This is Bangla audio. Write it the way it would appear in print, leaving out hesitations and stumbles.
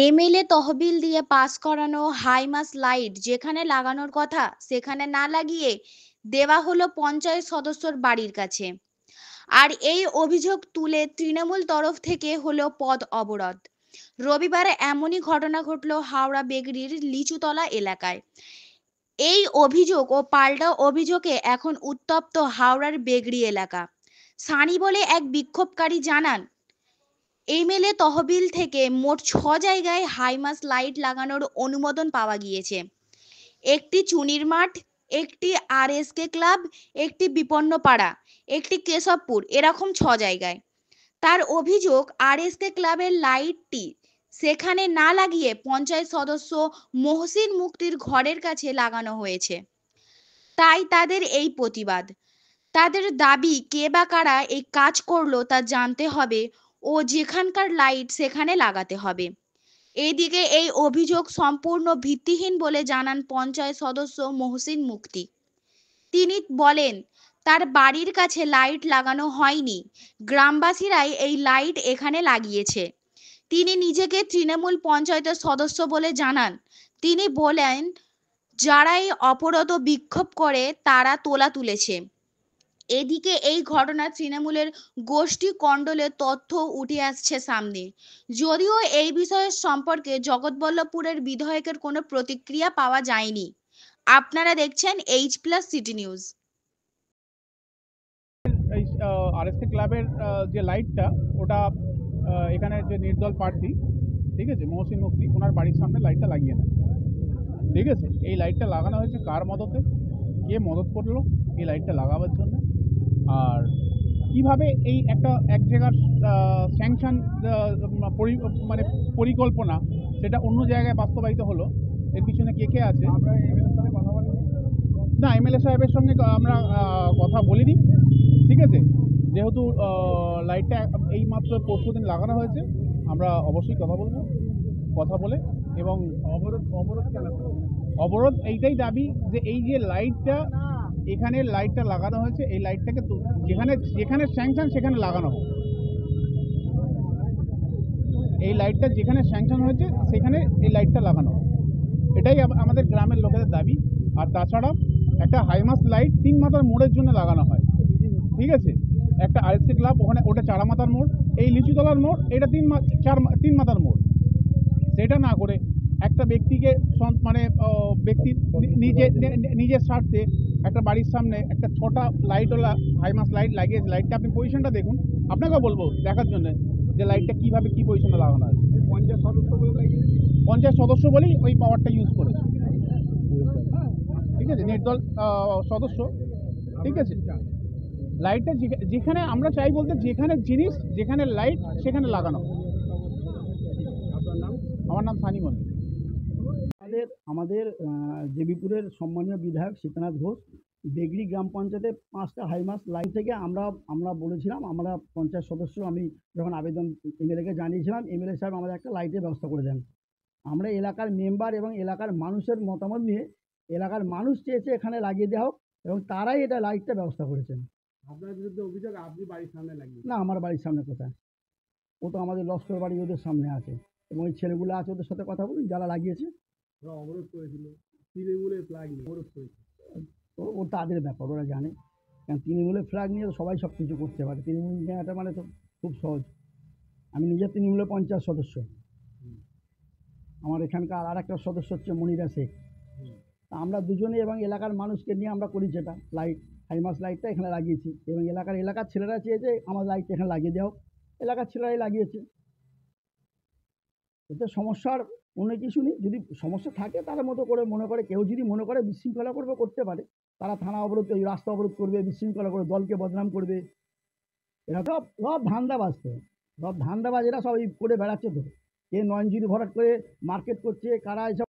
এমএলএ তহবিল দিয়ে পাস করানো হাইমাস লাইট যেখানে লাগানোর কথা সেখানে না লাগিয়ে দেওয়া হলো পঞ্চায়েত সদস্যর বাড়ির কাছে। আর এই অভিযোগ তুলে তৃণমূল তরফ থেকে হলো পথ অবরোধ। রবিবারে এমনই ঘটনা ঘটল হাওড়া বেগড়ির লিচুতলা এলাকায়। এই অভিযোগ ও পাল্টা অভিযোগে এখন উত্তপ্ত হাওড়ার বেগড়ি এলাকা। সানি বলে এক বিক্ষোভকারী জানান, এমএলএ তহবিল থেকে মোট 6 জায়গায় হাইমাস লাইট লাগানোর অনুমোদন পাওয়া গিয়েছে। একটি চুনির মাঠ, একটি আরএসকে ক্লাব, একটি বিপন্নপাড়া, একটি কেশবপুর, এরকম 6 জায়গায়। তার অভিযোগ, আরএসকে ক্লাবের লাইটটি সেখানে না লাগিয়ে পঞ্চায়েত সদস্য মহসিন মুক্তির ঘরের কাছে লাগানো হয়েছে। তাই তাদের এই প্রতিবাদ। তাদের দাবি, কে বা কারা এই কাজ করলো তা জানতে হবে ও যেখানকার লাইট সেখানে লাগাতে হবে। এইদিকে এই অভিযোগ সম্পূর্ণ ভিত্তিহীন বলে জানান পঞ্চায়েত সদস্য মহসিন মুক্তি। তিনি বলেন, তার বাড়ির কাছে লাইট লাগানো হয়নি, গ্রামবাসীরাই এই লাইট এখানে লাগিয়েছে। তিনি নিজেকে তৃণমূল পঞ্চায়েতের সদস্য বলে জানান। তিনি বলেন, যারা এই অবরোধ ও বিক্ষোভ করে তারা তোলা তুলেছে। এদিকে এই ঘটনায় তৃণমূলের গোষ্ঠী কণ্ডলে তথ্য উঠে আসছে সামনে। যদিও এই বিষয়ের সম্পর্কে জগৎবল্লভপুরের বিধায়কের কোনো প্রতিক্রিয়া পাওয়া যায়নি। আপনারা দেখছেন H+ সিটি নিউজ। এই আরএসকে ক্লাবের যে লাইটটা, ওটা এখানে যে নির্দল প্রার্থী, ঠিক আছে, মহসিন মুক্তি, ওনার বাড়ির সামনে লাইটটা লাগিয়ে নেয়। ঠিক আছে, এই লাইটটা লাগানো হয়েছে কার মদতে, কে মদত করলো এই লাইটটা লাগাবার জন্য, আর কিভাবে এই এক জায়গার স্যাংশন মানে পরিকল্পনা সেটা অন্য জায়গায় বাস্তবায়িত হলো, এর পিছনে কে কে আছে। না, এমএলএ সাহেবের সঙ্গে আমরা কথা বলিনি। ঠিক আছে, যেহেতু লাইটটা এইমাত্র পরশুদিন লাগানো হয়েছে, আমরা অবশ্যই কথা বলবো, কথা বলে। এবং অবরোধ কেন? অবরোধ এইটাই দাবি যে এই যে লাইটটা, এখানে লাইটটা লাগানো হয়েছে, এই লাইটটাকে যেখানে যেখানে স্যাংশন সেখানে লাগানো হোক। এই লাইটটা যেখানে স্যাংশন হয়েছে সেখানে এই লাইটটা লাগানো হোক, এটাই আমাদের গ্রামের লোকেদের দাবি। আর তাছাড়া একটা হাইমাস লাইট 3 মাথার মোড়ের জন্য লাগানো হয়। ঠিক আছে, একটা আরএসকে ক্লাব, ওখানে ওটা 4 মাথার মোড়, এই লিচুতলার মোড়, এটা 3 মাথার মোড়। সেটা না করে একটা ব্যক্তিকে মানে ব্যক্তি নিজের স্বার্থে একটা বাড়ির সামনে একটা 6টা লাইটওয়ালা হাইমাস লাইট লাগিয়েছে। লাইটটা আপনি পজিশনটা দেখুন, আপনাকেও বলবো দেখার জন্য যে লাইটটা কীভাবে কী পজিশনে লাগানো আছে। পঞ্চায়েত সদস্য বলেই ওই পাওয়ারটা ইউজ করেছে। ঠিক আছে, নির্দল সদস্য। ঠিক আছে, লাইটটা যেখানে আমরা চাই বলতে, যেখানে জিনিস, যেখানে লাইট সেখানে লাগানো। আমার নাম সানি মল্লিক। আমাদের দেবীপুরের সম্মানীয় বিধায়ক সীতানাথ ঘোষ বেগড়ি গ্রাম পঞ্চায়েতে 5টা হাইমাস লাইন থেকে আমরা বলেছিলাম, আমরা পঞ্চায়েত সদস্য, আমি যখন আবেদন এমএলএকে জানিয়েছিলাম, এমএলএ সাহেব আমাদের একটা লাইটের ব্যবস্থা করে দেন। আমরা এলাকার মেম্বার এবং এলাকার মানুষের মতামত নিয়ে, এলাকার মানুষ চেয়েছে এখানে লাগিয়ে দেওয়া হোক, এবং তারাই এটা লাইটটা ব্যবস্থা করেছেন। আপনার বিরুদ্ধে অভিযোগ আপনি বাড়ির সামনে লাগিয়ে? না, আমার বাড়ির সামনে কোথায়, ও তো আমাদের লস্কর বাড়ি, ওদের সামনে আছে, এবং ওই ছেলেগুলো আছে, ওদের সাথে কথা বলুন যারা লাগিয়েছে। অবরোধ করেছিল, তৃণমূলের ফ্ল্যাগ নিয়ে অবরোধ করেছিল। ও তাদের ব্যাপার, ওরা জানে। কারণ তৃণমূলের ফ্ল্যাগ নিয়ে তো সবাই সব কিছু করতে পারে, তৃণমূল নেওয়াটা মানে তো খুব সহজ। আমি নিজে তৃণমূলের পঞ্চায়েত সদস্য, আমার এখানকার আর একটা সদস্য হচ্ছে মনিরা শেখ। আমরা দুজনে এবং এলাকার মানুষকে নিয়ে আমরা করি যেটা লাইট, হাইমাস লাইটটা এখানে লাগিয়েছি, এবং এলাকার ছেলেরা চেয়েছে আমার লাইটটা এখানে লাগিয়ে দেওয়া হোক, এলাকার ছেলেরাই লাগিয়েছে। এতে সমস্যার অন্য কিছু নেই। যদি সমস্যা থাকে তার মতো করে মনে করে, কেউ যদি মনে করে বিশৃঙ্খলা করবে, করতে পারে। তারা থানা অবরোধ, রাস্তা অবরোধ করবে, বিশৃঙ্খলা করে দলকে বদনাম করবে। এরা সব ধান্দাবাজ, তো সব ধান্দাবাজ, এরা সব করে বেড়াচ্ছে। তো কে নয়নজুরি ভরাট করে মার্কেট করছে, কারা এসব